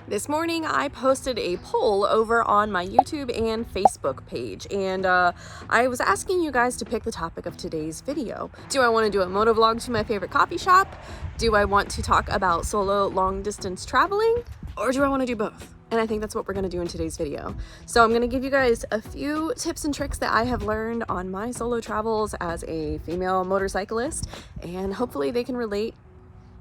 This morning I posted a poll over on my YouTube and Facebook page, and I was asking you guys to pick the topic of today's video. Do I want to do a motovlog to my favorite coffee shop? Do I want to talk about solo long distance traveling? Or do I want to do both? And I think that's what we're going to do in today's video. So I'm going to give you guys a few tips and tricks that I have learned on my solo travels as a female motorcyclist, and hopefully they can relate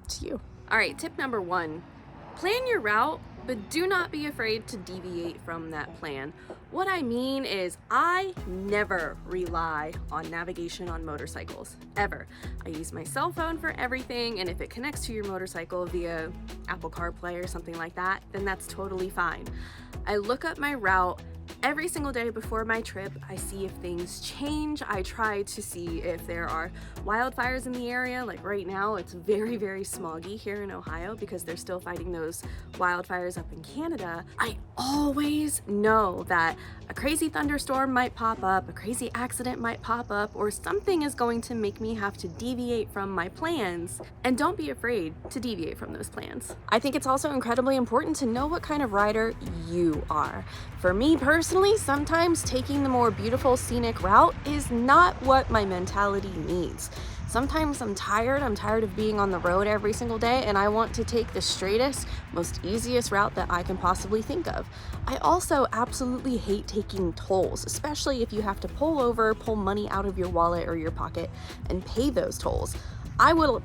to you. All right, tip number 1. Plan your route, but do not be afraid to deviate from that plan. What I mean is I never rely on navigation on motorcycles, ever. I use my cell phone for everything, and if it connects to your motorcycle via Apple CarPlay or something like that, then that's totally fine. I look up my route every single day before my trip. I see if things change. I try to see if there are wildfires in the area. Like right now, it's very, very smoggy here in Ohio because they're still fighting those wildfires up in Canada. I always know that a crazy thunderstorm might pop up, a crazy accident might pop up, or something is going to make me have to deviate from my plans. And don't be afraid to deviate from those plans. I think it's also incredibly important to know what kind of rider you are. For me personally, sometimes taking the more beautiful scenic route is not what my mentality needs. Sometimes I'm tired of being on the road every single day, and I want to take the straightest, most easiest route that I can possibly think of. I also absolutely hate taking tolls, especially if you have to pull money out of your wallet or your pocket and pay those tolls. I would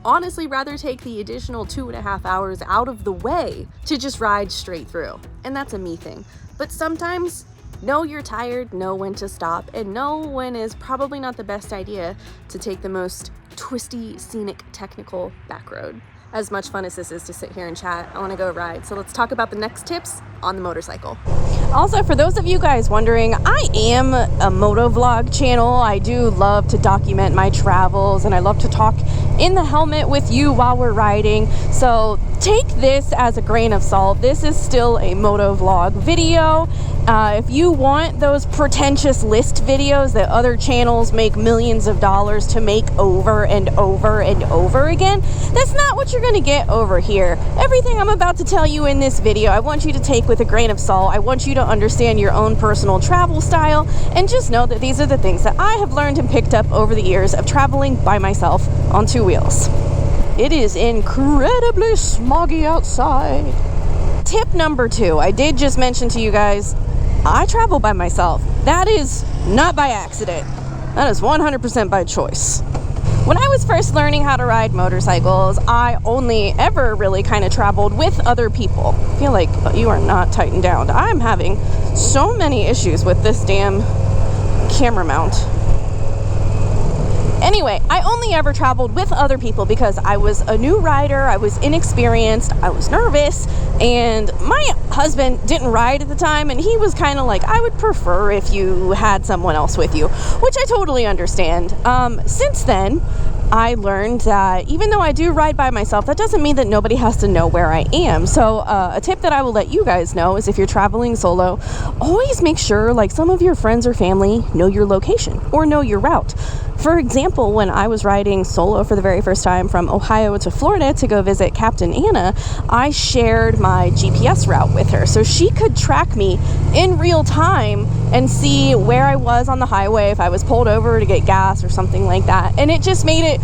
honestly rather take the additional 2.5 hours out of the way to just ride straight through. And that's a me thing. But sometimes, know you're tired, know when to stop, and know when is probably not the best idea to take the most twisty, scenic, technical back road. As much fun as this is to sit here and chat, I want to go ride. So let's talk about the next tips on the motorcycle. Also, for those of you guys wondering, I am a motovlog channel. I do love to document my travels, and I love to talk in the helmet with you while we're riding. So take this as a grain of salt. This is still a motovlog video. If you want those pretentious list videos that other channels make millions of dollars to make over and over and over again, that's not what you're going to get over here. Everything I'm about to tell you in this video, I want you to take with a grain of salt. I want you to understand your own personal travel style, and just know that these are the things that I have learned and picked up over the years of traveling by myself on 2 wheels. It is incredibly smoggy outside. Tip number 2, I did just mention to you guys, I travel by myself. That is not by accident. That is 100% by choice. When I was first learning how to ride motorcycles, I only ever really kind of traveled with other people. I feel like you are not tightened down. I'm having so many issues with this damn camera mount. Anyway, I only ever traveled with other people because I was a new rider, I was inexperienced, I was nervous, and my husband didn't ride at the time, and he was kind of like, I would prefer if you had someone else with you, which I totally understand. Since then, I learned that even though I do ride by myself, that doesn't mean that nobody has to know where I am. So a tip that I will let you guys know is if you're traveling solo, always make sure some of your friends or family know your location or know your route. For example, when I was riding solo for the very first time from Ohio to Florida to go visit Captain Anna, I shared my GPS route with her so she could track me in real time and see where I was on the highway, if I was pulled over to get gas or something like that. And it just made it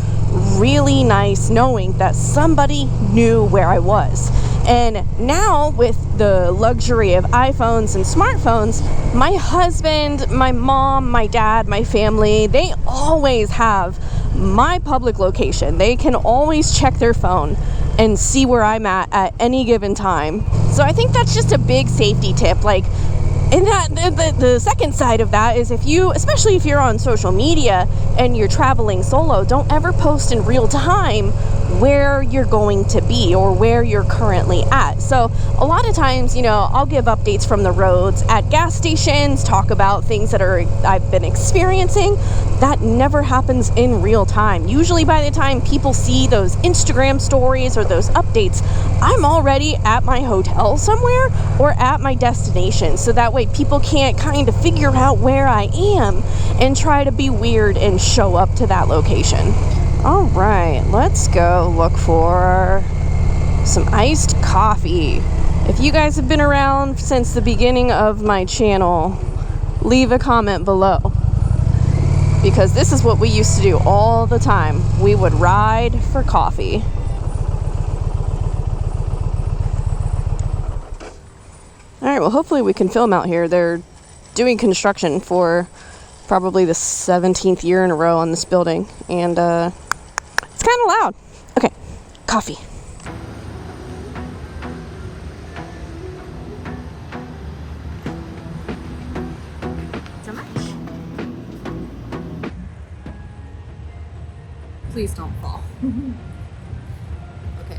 really nice knowing that somebody knew where I was. And now with the luxury of iPhones and smartphones, my husband, my mom, my dad, my family, they always have my public location. They can always check their phone and see where I'm at any given time. So I think that's just a big safety tip. And the second side of that is especially if you're on social media and you're traveling solo, don't ever post in real time where you're going to be or where you're currently at. So a lot of times, I'll give updates from the roads at gas stations, talk about things that I've been experiencing. That never happens in real time. Usually by the time people see those Instagram stories or those updates, I'm already at my hotel somewhere or at my destination. So that way people can't kind of figure out where I am and try to be weird and show up to that location. All right, let's go look for some iced coffee. If you guys have been around since the beginning of my channel, leave a comment below. Because this is what we used to do all the time. We would ride for coffee. Alright, well hopefully we can film out here. They're doing construction for probably the 17th year in a row on this building. And it's kind of loud. Okay, coffee. So much. Please don't fall. Okay.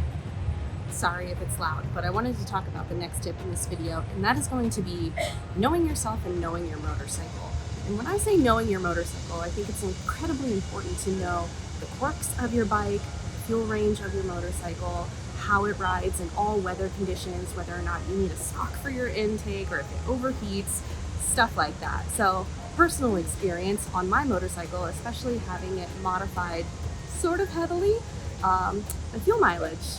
Sorry if it's loud, but I wanted to talk about the next tip in this video, and that is going to be knowing yourself and knowing your motorcycle. And when I say knowing your motorcycle, I think it's incredibly important to know the quirks of your bike, the fuel range of your motorcycle, how it rides in all weather conditions, whether or not you need a sock for your intake or if it overheats, stuff like that. So personal experience on my motorcycle, especially having it modified sort of heavily, the fuel mileage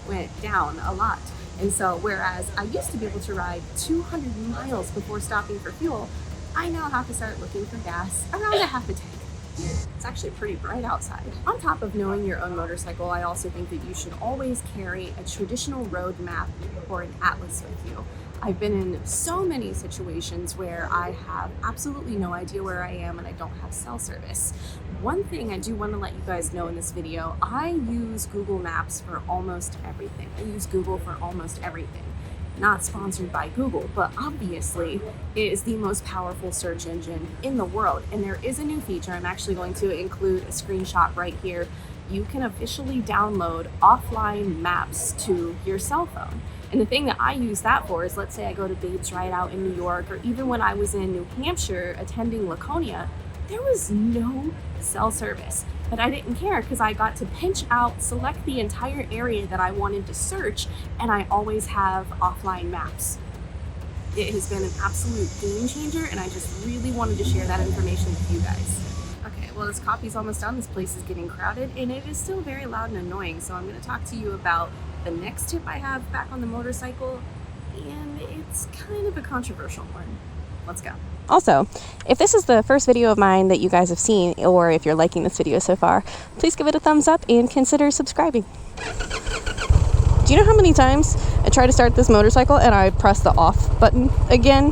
went down a lot. And so whereas I used to be able to ride 200 miles before stopping for fuel, I now have to start looking for gas around a half a tank. It's actually pretty bright outside. On top of knowing your own motorcycle, I also think that you should always carry a traditional road map or an atlas with you. I've been in so many situations where I have absolutely no idea where I am and I don't have cell service. One thing I do want to let you guys know in this video, I use Google Maps for almost everything. I use Google for almost everything. Not sponsored by Google, but obviously it is the most powerful search engine in the world. And there is a new feature. I'm actually going to include a screenshot right here. You can officially download offline maps to your cell phone. And the thing that I use that for is, let's say I go to Babes Ride out in New York, or even when I was in New Hampshire attending Laconia, there was no cell service. But I didn't care because I got to pinch out, select the entire area that I wanted to search, and I always have offline maps. It has been an absolute game changer, and I just really wanted to share that information with you guys. Okay, well, this coffee's almost done. This place is getting crowded, and it is still very loud and annoying, so I'm going to talk to you about the next tip I have back on the motorcycle, and it's kind of a controversial one. Let's go. Also, if this is the first video of mine that you guys have seen, or if you're liking this video so far, please give it a thumbs up and consider subscribing. Do you know how many times I try to start this motorcycle and I press the off button again?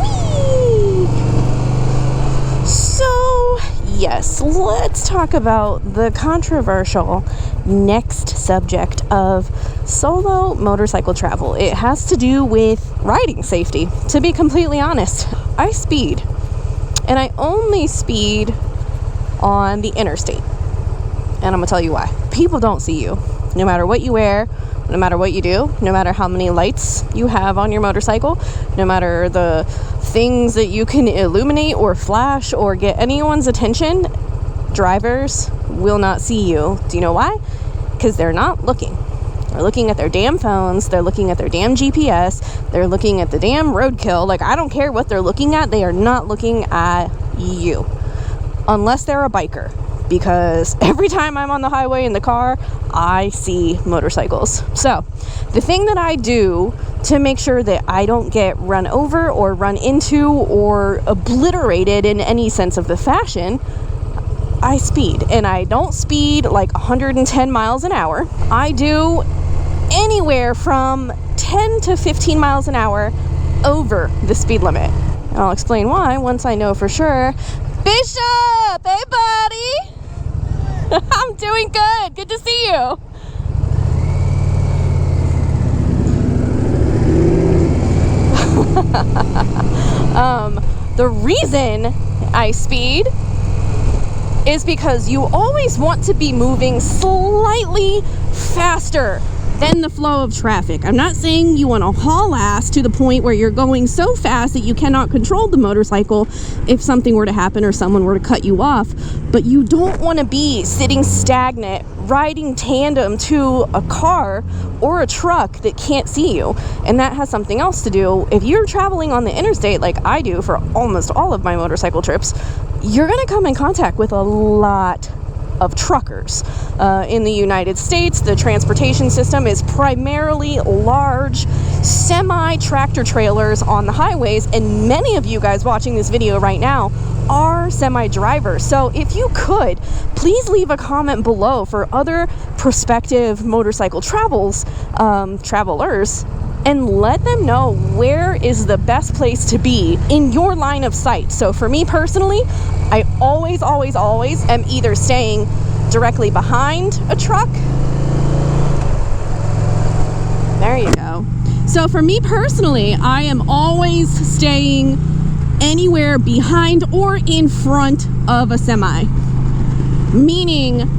Whee! So, yes, let's talk about the controversial next subject of solo motorcycle travel. It has to do with riding safety. To be completely honest, I speed, and I only speed on the interstate. And I'm gonna tell you why. People don't see you. No matter what you wear, no matter what you do, no matter how many lights you have on your motorcycle, no matter the things that you can illuminate or flash or get anyone's attention, drivers will not see you. Do you know why? Because they're not looking. They're looking at their damn phones. They're looking at their damn GPS. They're looking at the damn roadkill. Like, I don't care what they're looking at. They are not looking at you. Unless they're a biker. Because every time I'm on the highway in the car, I see motorcycles. So, the thing that I do to make sure that I don't get run over or run into or obliterated in any sense of the fashion, I speed. And I don't speed like 110 miles an hour. I do anywhere from 10 to 15 miles an hour over the speed limit. And I'll explain why once I know for sure. Bishop! Hey, buddy! I'm doing good. Good to see you. The reason I speed is because you always want to be moving slightly faster than the flow of traffic. I'm not saying you want to haul ass to the point where you're going so fast that you cannot control the motorcycle if something were to happen or someone were to cut you off, but you don't want to be sitting stagnant, riding tandem to a car or a truck that can't see you. And that has something else to do. If you're traveling on the interstate like I do for almost all of my motorcycle trips, you're going to come in contact with a lot of truckers. In the United States, the transportation system is primarily large semi-tractor trailers on the highways, and many of you guys watching this video right now are semi-drivers. So if you could, please leave a comment below for other prospective motorcycle travelers, and let them know where is the best place to be in your line of sight. So for me personally, I always am either staying directly behind a truck. There you go. So for me personally, I am always staying anywhere behind or in front of a semi. Meaning,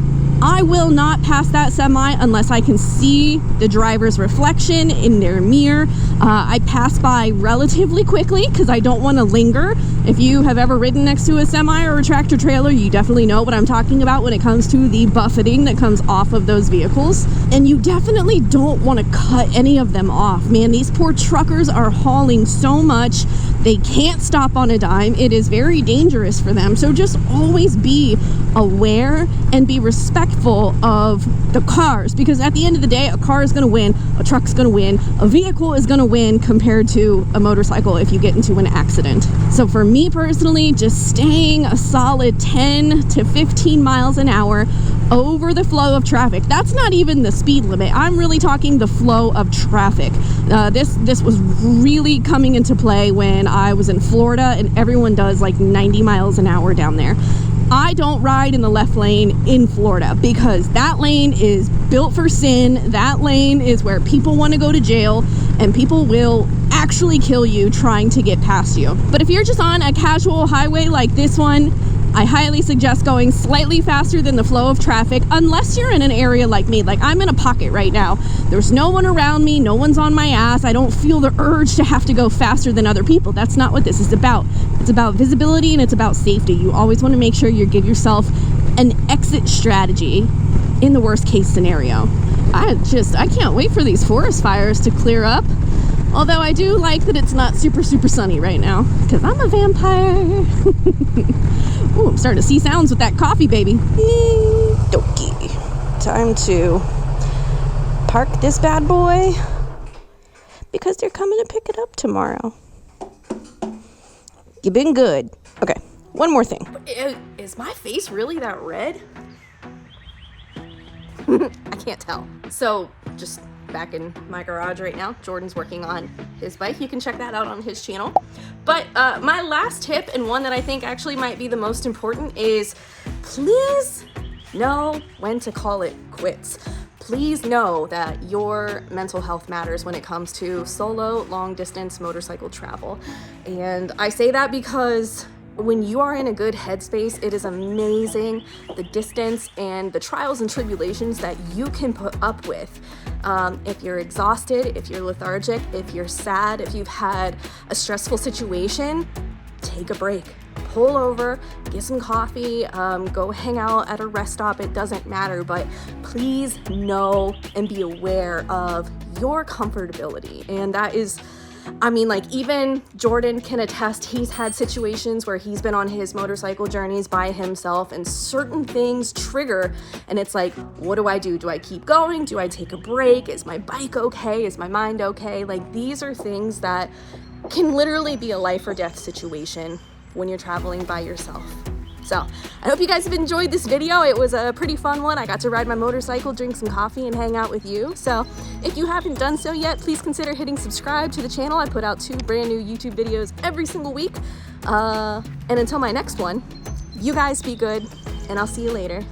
I will not pass that semi unless I can see the driver's reflection in their mirror. I pass by relatively quickly because I don't want to linger. If you have ever ridden next to a semi or a tractor trailer, you definitely know what I'm talking about when it comes to the buffeting that comes off of those vehicles. And you definitely don't want to cut any of them off. Man, these poor truckers are hauling so much. They can't stop on a dime. It is very dangerous for them. So just always be aware and be respectful of the cars, because at the end of the day, a car is going to win, a truck's going to win, a vehicle is going to win compared to a motorcycle if you get into an accident. So for me personally, just staying a solid 10 to 15 miles an hour over the flow of traffic. That's not even the speed limit. I'm really talking the flow of traffic. This was really coming into play when I was in Florida, and everyone does like 90 miles an hour down there. I don't ride in the left lane in Florida because that lane is built for sin. That lane is where people want to go to jail, and people will actually kill you trying to get past you. But if you're just on a casual highway like this one, I highly suggest going slightly faster than the flow of traffic, unless you're in an area like me. Like I'm in a pocket right now. There's no one around me. No one's on my ass. I don't feel the urge to have to go faster than other people. That's not what this is about. It's about visibility and it's about safety. You always want to make sure you give yourself an exit strategy in the worst case scenario. I can't wait for these forest fires to clear up. Although I do like that it's not super sunny right now, because I'm a vampire. Ooh, I'm starting to see sounds with that coffee, baby. Dokie. Time to park this bad boy, because they're coming to pick it up tomorrow. You've been good. Okay, one more thing. Is my face really that red? I can't tell. So, just back in my garage right now. Jordan's working on his bike. You can check that out on his channel. But my last tip, and one that I think actually might be the most important, is please know when to call it quits. Please know that your mental health matters when it comes to solo, long distance motorcycle travel. And I say that because when you are in a good headspace, it is amazing the distance and the trials and tribulations that you can put up with. If you're exhausted, if you're lethargic, if you're sad, if you've had a stressful situation, take a break. Pull over, get some coffee, go hang out at a rest stop. It doesn't matter, but please know and be aware of your comfortability. And that is, I mean, like, even Jordan can attest, he's had situations where he's been on his motorcycle journeys by himself and certain things trigger, and it's like, what do I do? Do I keep going? Do I take a break? Is my bike okay? Is my mind okay? Like, these are things that can literally be a life or death situation when you're traveling by yourself. So I hope you guys have enjoyed this video. It was a pretty fun one. I got to ride my motorcycle, drink some coffee, and hang out with you. So if you haven't done so yet, please consider hitting subscribe to the channel. I put out 2 brand new YouTube videos every single week. And until my next one, you guys be good, and I'll see you later.